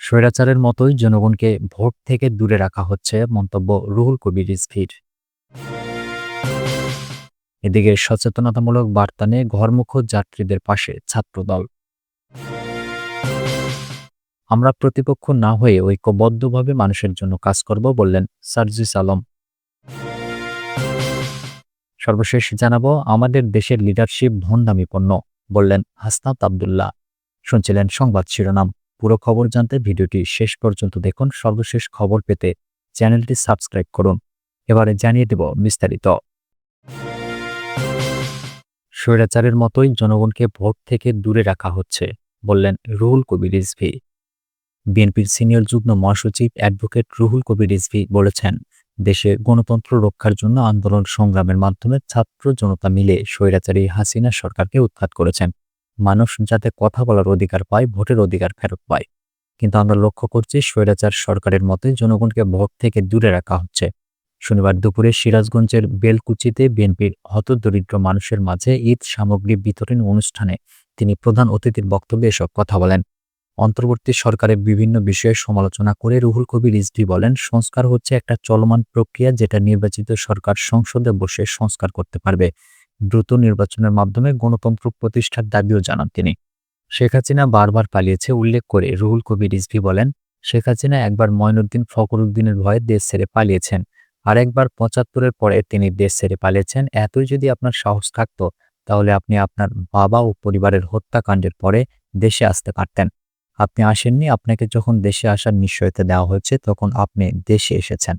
স্বৈরাচারের মতোই জনগণকে ভোট থেকে দূরে রাখা হচ্ছে, মন্তব্য রুহুল কবির রিজভীর। এদিকে সচেতনতামূলক বার্তা নিয়ে ঘরমুখো যাত্রীদের পাশে ছাত্রদল। আমরা প্রতিপক্ষ না হয়ে ঐক্যবদ্ধভাবে মানুষের জন্য কাজ করব, বললেন সার্জিস আলম। সর্বশেষ জানাবো, আমাদের দেশের লিডারশিপ ভণ্ডামিপন্ন, বললেন হাসনাত আব্দুল্লাহ। শুনছিলেন সংবাদ শিরোনাম। পুরো খবর জানতে ভিডিওটি শেষ পর্যন্ত দেখুন। সর্বশেষ খবর পেতে চ্যানেলটি সাবস্ক্রাইব করুন। এবারে জানিয়ে দেব বিস্তারিত। স্বৈরাচারের মতোই জনগণকে ভোট থেকে দূরে রাখা হচ্ছে, বললেন রুহুল কবির রিজভী। বিএনপির সিনিয়র যুগ্ম মহাসচিব অ্যাডভোকেট রুহুল কবির রিজভী বলেছেন, দেশে গণতন্ত্র রক্ষার জন্য আন্দোলন সংগ্রামের মাধ্যমে ছাত্র জনতা মিলে স্বৈরাচারী হাসিনা সরকারকে উৎখাত করেছেন। মানুষ যাতে কথা বলার অধিকার পায়, ভোটের অধিকার ফেরত পায়। কিন্তু আমরা লক্ষ্য করছি, স্বৈরাচার সরকারের মতোই জনগণকে ভোট থেকে দূরে রাখা হচ্ছে। শনিবার দুপুরে সিরাজগঞ্জের বেলকুচিতে বিএনপির হতদরিদ্র মানুষের মাঝে ঈদ সামগ্রী বিতরণ অনুষ্ঠানে তিনি প্রধান অতিথির বক্তব্যে এসব কথা বলেন। অন্তর্বর্তী সরকারের বিভিন্ন বিষয়ে সমালোচনা করে রুহুল কবির রিজভী বলেন, সংস্কার হচ্ছে একটা চলমান প্রক্রিয়া, যেটা নির্বাচিত সরকার সংসদে বসে সংস্কার করতে পারবে। দ্রুত নির্বাচনের মাধ্যমে গণতন্ত্র প্রতিষ্ঠার দাবিও জানান তিনি। শেখ হাসিনা বারবার পালিয়েছে উল্লেখ করে রুহুল কবির রিজভী বলেন, শেখ হাসিনা একবার মঈনুদ্দিন ফখরুদ্দিনের ভয়ে দেশ ছেড়ে পালিয়েছেন, আর একবার ৭৫-এর পরে তিনি দেশ ছেড়ে পালিয়েছেন। এতই যদি আপনার সাহস থাকতো, তাহলে আপনি আপনার বাবা ও পরিবারের হত্যাকাণ্ডের পরে দেশে আসতে পারতেন। আপনি আসেননি। আপনাকে যখন দেশে আসার নিশ্চয়তা দেওয়া হয়েছে, তখন আপনি দেশে এসেছেন।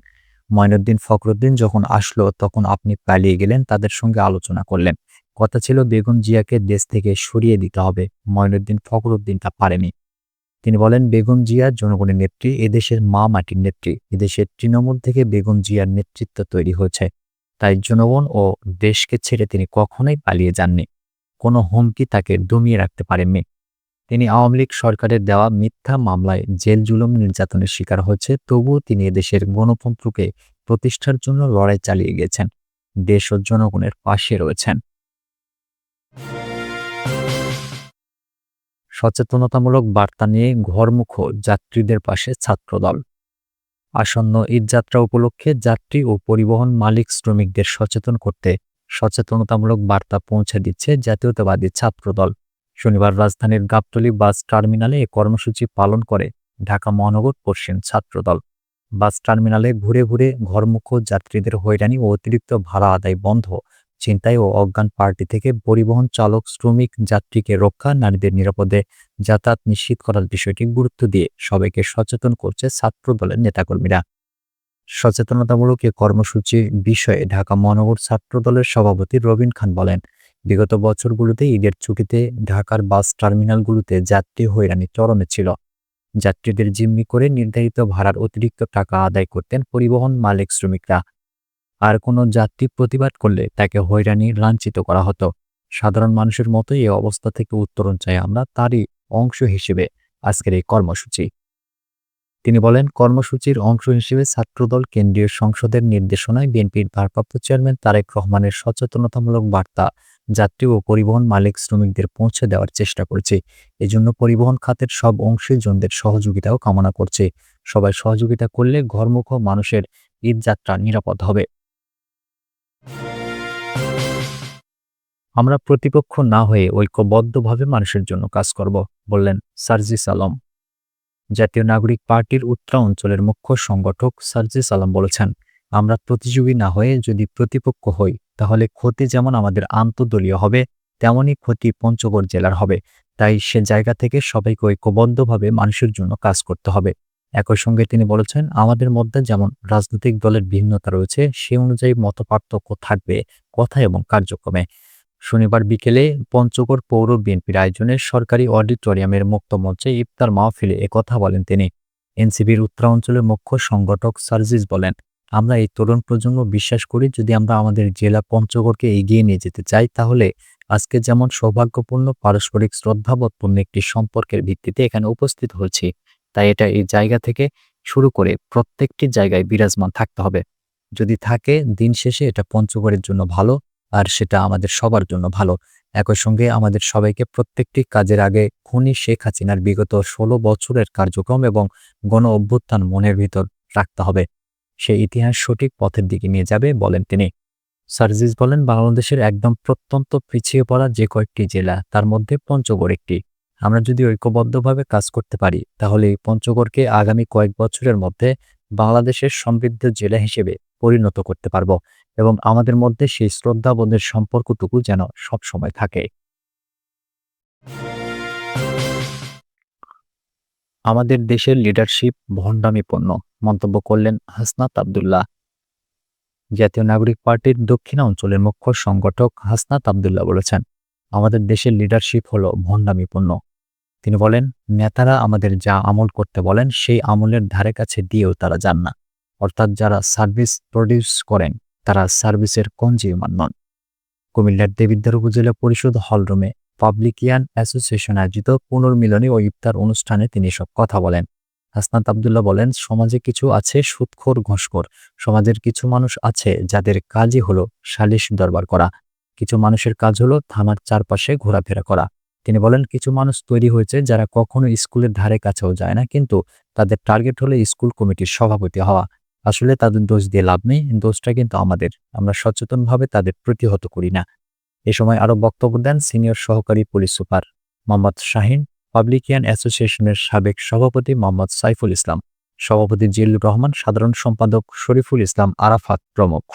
মঈনুদ্দিন ফখরুদ্দিন যখন আসলো, তখন আপনি পালিয়ে গেলেন, তাদের সঙ্গে আলোচনা করলেন। কথা ছিল বেগম জিয়াকে দেশ থেকে সরিয়ে দিতে হবে। মঈনুদ্দিন ফখরুদ্দিন তা পারেনি। তিনি বলেন, বেগম জিয়া জনগণের নেত্রী, এদেশের মা মাটির নেত্রী। এদেশের তৃণমূল থেকে বেগম জিয়ার নেতৃত্ব তৈরি হয়েছে। তাই জনগণ ও দেশকে ছেড়ে তিনি কখনোই পালিয়ে যাননি। কোনো হুমকি তাকে দমিয়ে রাখতে পারেননি। তিনি আওয়ামী লীগ সরকারের দেওয়া মিথ্যা মামলায় জেল জুলুম নির্যাতনের শিকার হয়েছে, তবুও তিনি এদেশের গণতন্ত্রকে প্রতিষ্ঠার জন্য লড়াই চালিয়ে গেছেন। দেশ ও জনগণের পাশে রয়েছেন। সচেতনতামূলক বার্তা নিয়ে ঘরমুখো যাত্রীদের পাশে ছাত্রদল। আসন্ন ঈদযাত্রা উপলক্ষে যাত্রী ও পরিবহন মালিক শ্রমিকদের সচেতন করতে সচেতনতামূলক বার্তা পৌঁছে দিচ্ছে জাতীয়তাবাদী ছাত্রদল। শনিবার রাজধানীর গাবতলী বাস টার্মিনালে এ কর্মসূচি পালন করে ঢাকা মহানগর পশ্চিম ছাত্রদল। বাস টার্মিনালে ঘুরে ঘুরে ঘরমুখো যাত্রীদের হয়রানি ও অতিরিক্ত ভাড়া আদায় বন্ধ, ছিনতাই ও অজ্ঞান পার্টি থেকে পরিবহন চালক শ্রমিক যাত্রীকে রক্ষা, নারীদের নিরাপদে যাতায়াত নিশ্চিত করার বিষয়টি গুরুত্ব দিয়ে সবাইকে সচেতন করছে ছাত্রদলের নেতাকর্মীরা। সচেতনতামূলক এ কর্মসূচি বিষয়ে ঢাকা মহানগর ছাত্রদলের সভাপতি রবিন খান বলেন, বিগত বছরগুলোতে ঈদের ছুটিতে ঢাকার বাস টার্মিনালগুলোতে যাত্রী হয়রানি চরমে ছিল। যাত্রীদের জিম্মি করে নির্ধারিত ভাড়ার অতিরিক্ত টাকা আদায় করতেন পরিবহন মালিক শ্রমিকরা। আর কোনো যাত্রী প্রতিবাদ করলে তাকে হয়রানি, লাঞ্ছিত করা হতো। সাধারণ মানুষের মতোই এই অবস্থা থেকে উত্তরণ চাই আমরা, তারই অংশ হিসেবে আজকের এই কর্মসূচি। তিনি বলেন, কর্মসূচির অংশ হিসেবে ছাত্রদল কেন্দ্রীয় সংসদের নির্দেশনায় বিএনপির ভারপ্রাপ্ত চেয়ারম্যান তারেক রহমানের সচেতনতামূলক বার্তা যাত্রী ও পরিবহন মালিক শ্রমিকদের পৌঁছে দেওয়ার চেষ্টা করছে। এজন্য পরিবহন খাতের সব অংশীজনদের সহযোগিতাও কামনা করছে। সবাই সহযোগিতা করলে ঘরমুখো মানুষের ঈদযাত্রা নিরাপদ হবে। আমরা প্রতিপক্ষ না হয়ে ঐক্যবদ্ধভাবে মানুষের জন্য কাজ করব, বললেন সার্জিস আলম। জাতীয় নাগরিক পার্টির উত্তরা অঞ্চলের মুখ্য সংগঠক সার্জিস আলম বলেছেন, আমরা প্রতিযোগী না হয়ে যদি প্রতিপক্ষ হই, তাহলে ক্ষতি যেমন আমাদের আন্তঃদলীয় হবে, তেমনই ক্ষতি পঞ্চগড় জেলার হবে। তাই সে জায়গা থেকে সবাইকে ঐক্যবদ্ধভাবে মানুষের জন্য কাজ করতে হবে। একই সঙ্গে তিনি বলেছেন, আমাদের মধ্যে যেমন রাজনৈতিক দলের ভিন্নতা রয়েছে, সে অনুযায়ী মতপার্থক্য থাকবে কথা এবং কার্যক্রমে। শনিবার বিকেলে পঞ্চগড় পৌর বিএনপির আয়োজনে সরকারি অডিটোরিয়ামের মুক্ত মঞ্চে ইফতার মাহফিলে একথা বলেন তিনি। এনসিপির উত্তরা অঞ্চলের মুখ্য সংগঠক সার্জিস বলেন, আমরা এই তরুণ প্রজন্ম বিশ্বাস করি, যদি আমরা আমাদের জেলা পঞ্চগড়কে এগিয়ে নিয়ে যেতে চাই, তাহলে আজকে যেমন সৌভাগ্যপূর্ণ পারস্পরিক শ্রদ্ধাবোধপূর্ণ একটি সম্পর্কের ভিত্তিতে এখানে উপস্থিত হয়েছি, তাই এটা এই জায়গা থেকে শুরু করে প্রত্যেকটি জায়গায় বিরাজমান থাকতে হবে। যদি থাকে, দিন শেষে এটা পঞ্চগড়ের জন্য ভালো, আর সেটা আমাদের সবার জন্য ভালো। একই সঙ্গে আমাদের সবাইকে প্রত্যেকটি কাজের আগে খুনি শেখ হাসিনার বিগত ১৬ বছরের কার্যক্রম এবং গণ অভ্যুত্থান মনের ভিতর রাখতে হবে। সেই ইতিহাস সঠিক পথের দিকে নিয়ে যাবে, বলেন তিনি। সার্জিস বলেন, বাংলাদেশের একদম প্রত্যন্ত পিছিয়ে পড়া যে কয়েকটি জেলা, তার মধ্যে পঞ্চগড় একটি। আমরা যদি ঐক্যবদ্ধভাবে কাজ করতে পারি, তাহলে এই পঞ্চগড়কে আগামী কয়েক বছরের মধ্যে বাংলাদেশের সমৃদ্ধ জেলা হিসেবে পরিণত করতে পারব এবং আমাদের মধ্যে সেই শ্রদ্ধাবোধের সম্পর্কটুকু যেন সবসময় থাকে। আমাদের দেশের লিডারশিপ ভণ্ডামিপূর্ণ, মন্তব্য করলেন হাসনাত আব্দুল্লাহ। জাতীয় নাগরিক পার্টির দক্ষিণ অঞ্চলের মুখ্য সংগঠক হাসনাত আব্দুল্লাহ বলেছেন, আমাদের দেশের লিডারশিপ হলো ভণ্ডামিপূর্ণ। তিনি বলেন, নেতারা আমাদের যা আমল করতে বলেন সেই আমলের ধারে কাছে দিয়েও তারা যান না। অর্থাৎ যারা সার্ভিস প্রডিউস করেন তারা সার্ভিসের কনজিউমার নন। কুমিল্লার দেবিদ্বার উপজেলা পরিষদ হলরুমে পাবলিকিয়ান অ্যাসোসিয়েশন আয়োজিত পুনর্মিলনী ও ইফতার অনুষ্ঠানে তিনি এসব কথা বলেন। হাসনাত আব্দুল্লাহ বলেন, সমাজে কিছু আছে সুদখোর ঘুষখোর। সমাজের কিছু মানুষ আছে যাদের কাজই হলো সালিশ দরবার করা। কিছু মানুষের কাজ হলো থানার চারপাশে ঘোরাফেরা করা। তিনি বলেন, কিছু মানুষ তৈরি হয়েছে যারা কখনো স্কুলের ধারে কাছেও যায় না, কিন্তু তাদের টার্গেট হলো স্কুল কমিটির সভাপতি হওয়া। আসলে তাদের দোষ দিয়ে লাভ নেই, দোষটা কিন্তু আমাদের। আমরা সচেতনভাবে তাদের প্রতিহত করি না। এ সময় আরও বক্তব্য দেন সিনিয়র সহকারী পুলিশ সুপার মোহাম্মদ শাহিন, পাবলিকিয়ান অ্যাসোসিয়েশনের সাবেক সভাপতি মোহাম্মদ সাইফুল ইসলাম, সভাপতি জিল্লুর রহমান, সাধারণ সম্পাদক শরীফুল ইসলাম আরাফাত প্রমুখ।